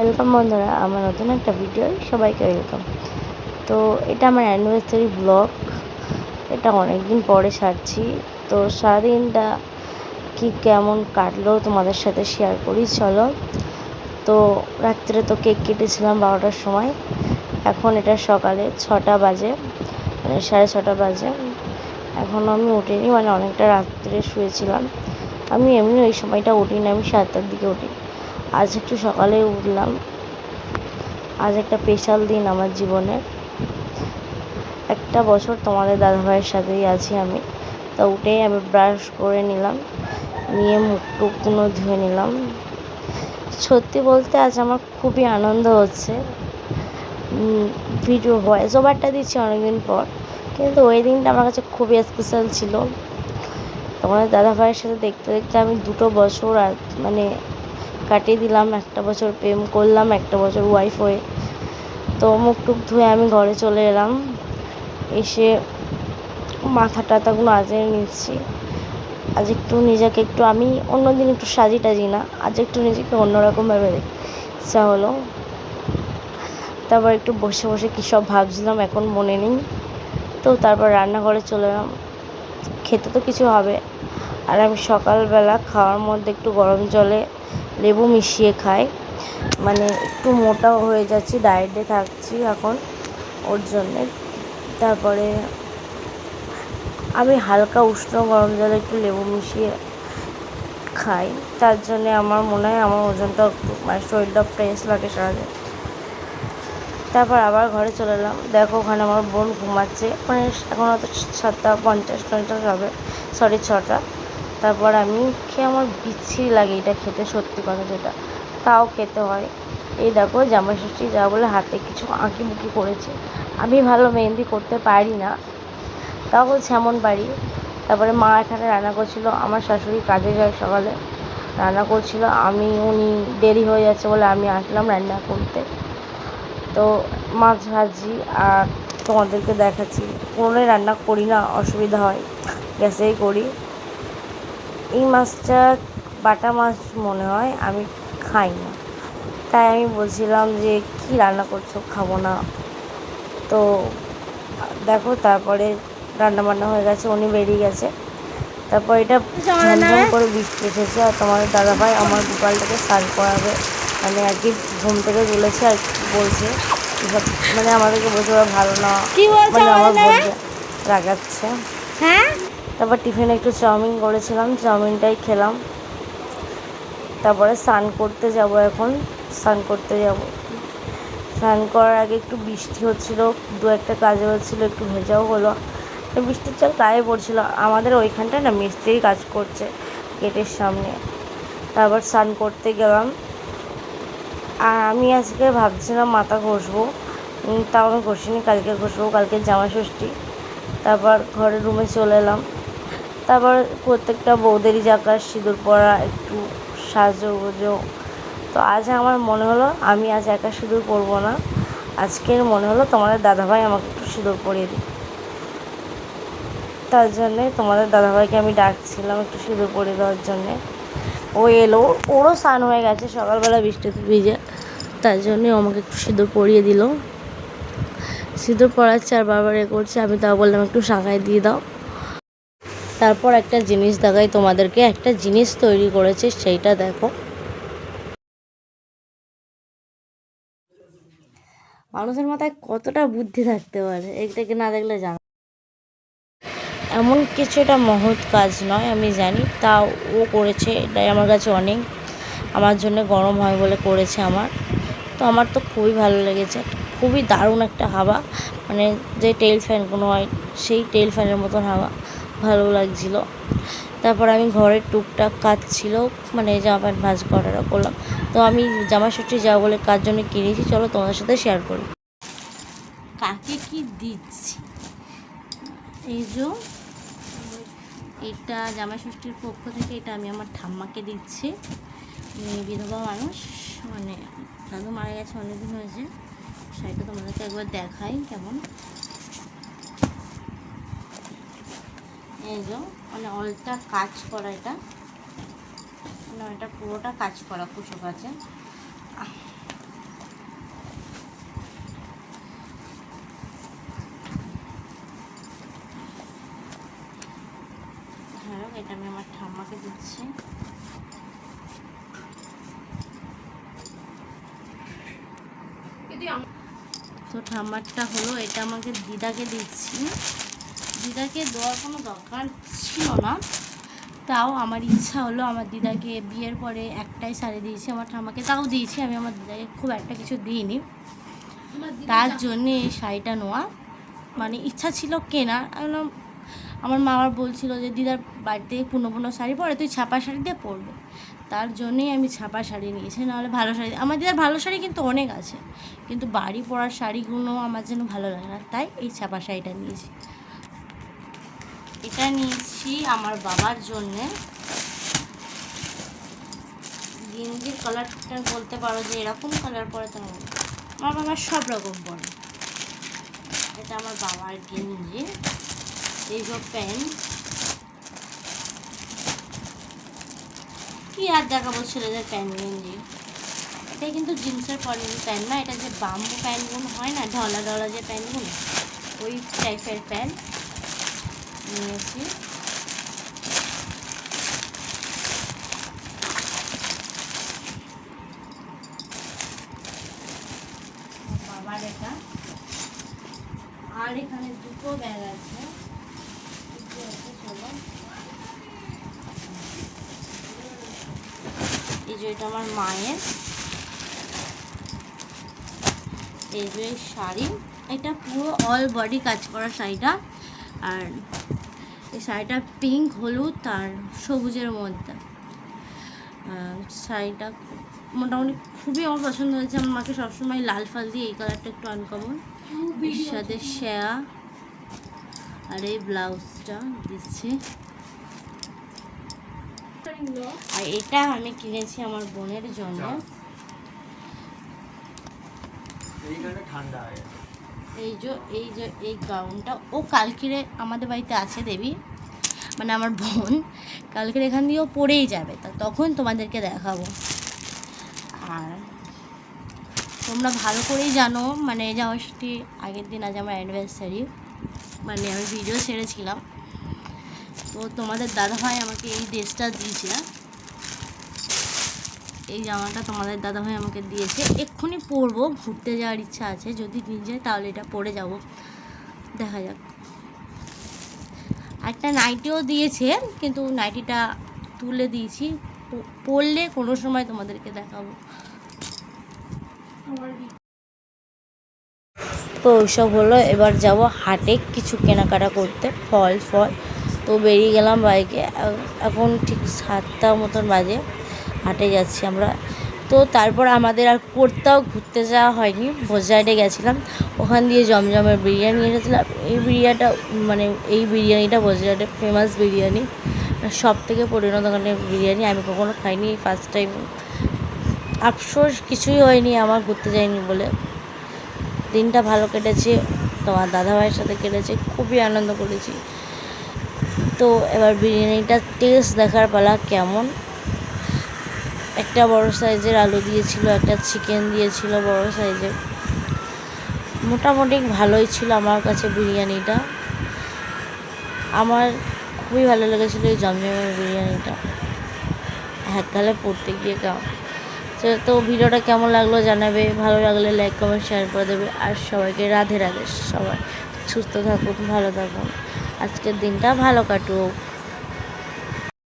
Welcome বন্ধুরা, আমার নতুন একটা ভিডিও সবাইকে ওয়েলকাম। তো এটা আমার অ্যানিভার্সারি ব্লগ। এটা অনেক দিন পরে ছাড়ছি। তো সারাদিনটা কি কেমন কাটলো তোমাদের সাথে শেয়ার করি চলো। তো রাত্রে তো কেক কেটেছিলাম 12টার সময়। এখন এটা সকালে 6টা বাজে, মানে 6:30 বাজে। এখন আমি উঠিনি, মানে অনেকটা রাত্রে শুয়েছিলাম। আমি এমনি ওই সময়টা উঠিনি, আমি 7টার দিকে উঠি। আজ একটু সকালে উঠলাম। আজ একটা স্পেশাল দিন আমার জীবনে। একটা বছর তোমাদের দাদাভাইয়ের সাথেই আছি আমি। তা উঠেই আমি ব্রাশ করে নিলাম, নিয়ে মুখ টুকগুলো ধুয়ে নিলাম। সত্যি বলতে আজ আমার খুবই আনন্দ হচ্ছে। ভিডিও ভয়েস ওভারটা দিচ্ছি অনেকদিন পর, কিন্তু ওই দিনটা আমার কাছে খুবই স্পেশাল ছিল। তোমাদের দাদাভাইয়ের সাথে দেখতে দেখতে আমি 2 বছর মানে কাটিয়ে দিলাম। একটা বছর প্রেম করলাম, একটা বছর ওয়াইফ হয়ে। তো মুখ টুক ধুয়ে আমি ঘরে চলে এলাম। এসে মাথা টাথাগুলো আজেরে নিচ্ছি। আজ একটু নিজেকে একটু, আমি অন্যদিন একটু সাজি টাজি না, আজ একটু নিজেকে অন্যরকমভাবে ইচ্ছা হলো। তারপর একটু বসে বসে কী সব ভাবছিলাম এখন মনে নেই। তো তারপর রান্নাঘরে চলে এলাম। খেতে তো কিছু হবে, আর আমি সকালবেলা খাওয়ার মধ্যে একটু গরম জলে লেবু মিশিয়ে খাই। মানে একটু মোটাও হয়ে যাচ্ছি, ডায়েটে থাকছি এখন ওর জন্যে। তারপরে আমি হালকা উষ্ণ গরম জলে একটু লেবু মিশিয়ে খাই। তার জন্যে আমার মনে হয় আমার ওজনটা একটু, মানে শরীরটা ফ্রেশ লাগে সারাদিন। তারপর আবার ঘরে চলে এলাম। দেখো ওখানে আমার বোন ঘুমাচ্ছে, মানে এখন হয়তো 7:50 হবে, সরি 6টা। তারপর আমি খেয়ে, আমার বিচ্ছিরি লাগে এটা খেতে, সত্যি কথা যেটা, তাও খেতে হয়। এই দেখো জামাই ষষ্ঠী যা বলে হাতে কিছু আঁকিবুকি করেছে। আমি ভালো মেহেন্দি করতে পারি না, তাও বলছে এমন পারি। তারপরে মা এখানে রান্না করছিল, আমার শাশুড়ি কাজে যায় সকালে, রান্না করছিল। উনি দেরি হয়ে যাচ্ছে বলে আমি আসলাম রান্না করতে। তো মাছ ভাজি আর তোমাদেরকে দেখাচ্ছি। কোনোটাই রান্না করি না, অসুবিধা হয়, গ্যাসেই করি। এই মাছটা বাটা মাছ মনে হয়, আমি খাই না, তাই আমি বলছিলাম যে কি রান্না করছো, খাবো না। তো দেখো তারপরে রান্না বান্না হয়ে গেছে, উনি বেরিয়ে গেছে। তারপর এটা ঝমঝম করে বৃষ্টি এসেছে, আর তোমাদের দাদাভাই আমার গোপালটাকে স্নান করাবে, মানে আর কি ঘুম থেকে তুলেছে আর বলছে এসব, মানে আমাদেরকে বলছে ওরা ভালো না, মানে আমার বলতে রাগাচ্ছে। হ্যাঁ, তারপর টিফিনে একটু চাউমিন করেছিলাম, চাউমিনটাই খেলাম। তারপরে স্নান করতে যাব, এখন স্নান করতে যাব। স্নান করার আগে একটু বৃষ্টি হচ্ছিলো, 2-একটা কাজে হচ্ছিলো, একটু ভেজাও হলো। বৃষ্টির জল গায়ে পড়ছিল। আমাদের ওইখানটায় না মিস্ত্রি কাজ করছে গেটের সামনে। তারপর স্নান করতে গেলাম। আর আমি আজকে ভাবছিলাম মাথা ঘষবো, তাও আমি ঘষিনি, কালকে ঘষবো, কালকে জামাই ষষ্ঠী। তারপর ঘরের রুমে চলে এলাম। তারপর প্রত্যেকটা বউদেরই যাকার সিঁদুর পরা, একটু সাজোগুজো। তো আজ আমার মনে হলো আমি আজ একা সিঁদুর পরবো না, আজকের মনে হলো তোমাদের দাদাভাই আমাকে একটু সিঁদুর পরিয়ে দিই। তার জন্যে তোমাদের দাদাভাইকে আমি ডাকছিলাম একটু সিঁদুর পরিয়ে দেওয়ার জন্যে। ও এলো, ওরও স্নান হয়ে গেছে সকালবেলা বৃষ্টিতে ভিজে, তার জন্যে আমাকে একটু সিঁদুর পরিয়ে দিল। সিঁদুর পরাচ্ছে আর বারবার করছে, আমি তাও বললাম একটু শাঁখায় দিয়ে দাও। তারপর একটা জিনিস দেখাই তোমাদেরকে, একটা জিনিস তৈরি করেছে, সেইটা দেখো। মানুষের মাথায় কতটা বুদ্ধি থাকতে পারে, এইটাকে না দেখলে জানো। এমন কিছু এটা মহৎ কাজ নয় আমি জানি, তাও ও করেছে, এটাই আমার কাছে অনেক। আমার জন্য গরম হয় বলে করেছে আমার। তো আমার তো খুবই ভালো লেগেছে, খুবই দারুণ একটা হাওয়া, মানে যে টেল ফ্যানগুলো হয় সেই টেল ফ্যানের মতন হাওয়া, ভালো লাগছিল। তারপর আমি ঘরের টুকটাক কাজ ছিল, মানে জামা প্যান্ট ভাঁজ করাটা করলাম। তো আমি জামা ষষ্ঠী যাবো বলে কার জন্য কিনেছি, চলো তোমাদের সাথে শেয়ার করি। কাকে কি দিচ্ছি, এই যে এটা জামাই ষষ্ঠীর পক্ষ থেকে, এটা আমি আমার ঠাম্মাকে দিচ্ছি। বিধবা মানুষ, মানে দাদু মারা গেছে অনেকদিন হয়েছে। সেটা তোমাদেরকে একবার দেখাই কেমন। এই যে মানে অলটা কাজ করা, এটা মানে এটা পুরোটা কাজ করা কুচো কাছে। দেখাচ্ছি। তো ঠাম্মারটা হলো, এটা আমাকে দিদাকে দিচ্ছি। দিদাকে দেওয়ার কোনো দরকার ছিল না, তাও আমার ইচ্ছা হলো। আমার দিদাকে বিয়ের পরে একটাই শাড়ি দিয়েছি, আমার ঠাম্মাকে তাও দিয়েছি। আমি আমার দিদাকে খুব একটা কিছু দিইনি, তার জন্যে এই শাড়িটা নেওয়া। মানে ইচ্ছা ছিল কেনা। আমার মা আবার বলছিল যে দিদার বাড়িতে পুনো পুনো শাড়ি পরে, তুই ছাপা শাড়ি দিয়ে পরবে। তার জন্যেই আমি ছাপা শাড়ি নিয়েছি, নাহলে ভালো শাড়ি। আমার দিদার ভালো শাড়ি কিন্তু অনেক আছে, কিন্তু বাড়ি পরার শাড়িগুলো আমার যেন ভালো লাগে না, তাই এই ছাপা শাড়িটা নিয়েছি। এটা নিয়েছি আমার বাবার জন্যে। গেঞ্জির কালারটা বলতে পারো যে এরকম কালার পরে তো আমার বাবার সব রকম পরে। এটা আমার বাবার গেঞ্জি, এইসব প্যান্ট। কি আর দেখাবো ছেলেদের প্যান্ট গেঞ্জি। এটা কিন্তু জিন্সের প্যান্ট না, এটা যে বাম্বু প্যান্টগুলো হয় না, ঢলা ঢলা যে প্যান্টগুলো, ওই টাইপের প্যান্ট নিয়েছি। বাবার এটা। আর এখানে দুটো ব্যাগ আছে, চলো। এই যে এটা আমার মায়ের, এই যে শাড়ি, এটা পুরো অল বডি কাজ করা শাড়িটা। আর এই শাড়িটা পিঙ্ক, হলুদ আর সবুজের মধ্যে। শাড়িটা মোটামুটি খুবই আমার পছন্দ হয়েছে। আমার মাকে সবসময় লাল ফাল দিয়ে, এই কালারটা একটু আনকমন, এর সাথে শেয়া। আর এই ব্লাউজটা দিচ্ছি। আর এটা আমি কিনেছি আমার বোনের জন্য। এই গাউনটা ও কালকেরে আমাদের বাড়িতে আছে দেবী, মানে আমার বোন কালকের এখান দিয়েও পরেই যাবে, তা তখন তোমাদেরকে দেখাবো। আর তোমরা ভালো করেই জানো, মানে জামাষষ্ঠী আগের দিন আজ আমার অ্যানিভার্সারি, মানে আমি ভিডিও ছেড়েছিলাম। তো তোমাদের দাদাভাই আমাকে এই ড্রেসটা দিয়েছিল, এই জামাটা তোমাদের দাদাভাই আমাকে দিয়েছে। এক্ষুনি পরবো, ঘুরতে যাওয়ার ইচ্ছা আছে, যদি নিয়ে যায় তাহলে এটা পরে যাব, দেখা যাক। একটা নাইটিও দিয়েছে, কিন্তু নাইটিটা তুলে দিয়েছি, পরলে কোনো সময় তোমাদেরকে দেখাবো। তো ওইসব হলো, এবার যাব হাটে কিছু কেনাকাটা করতে, ফল। তো বেরিয়ে গেলাম বাইকে। এখন ঠিক 7টা মতন বাজে, হাটে যাচ্ছি আমরা। তো তারপর আমাদের আর কোথাও ঘুরতে যাওয়া হয়নি, ভোজরাইডে গেছিলাম, ওখান দিয়ে জমজমের বিরিয়ানি এসেছিলাম। এই বিরিয়ানিটা ভোজরাইডের ফেমাস বিরিয়ানি, সব থেকে পরিণত দোকানের বিরিয়ানি। আমি কখনো খাইনি, ফার্স্ট টাইম। আফসোস কিছুই হয়নি আমার ঘুরতে যাইনি বলে। দিনটা ভালো কেটেছে, তোমার দাদাভাইয়ের সাথে কেটেছে, খুবই আনন্দ করেছি। তো এবার বিরিয়ানিটার টেস্ট দেখার পালা কেমন। একটা বড় সাইজের আলু দিয়েছিল, একটা চিকেন দিয়েছিল বড় সাইজের। মোটামুটি ভালোই ছিল আমার কাছে বিরিয়ানিটা। আমার খুবই ভালো লেগেছিলো এই জমজমের বিরিয়ানিটা, একগালে পড়তে গিয়ে কেমন। তো ভিডিওটা কেমন লাগলো জানাবে, ভালো লাগলে লাইক কমেন্ট শেয়ার করে দেবে। আর সবাইকে রাধে রাধে। সবাই সুস্থ থাকুন, ভালো থাকুন, আজকের দিনটা ভালো কাটুক।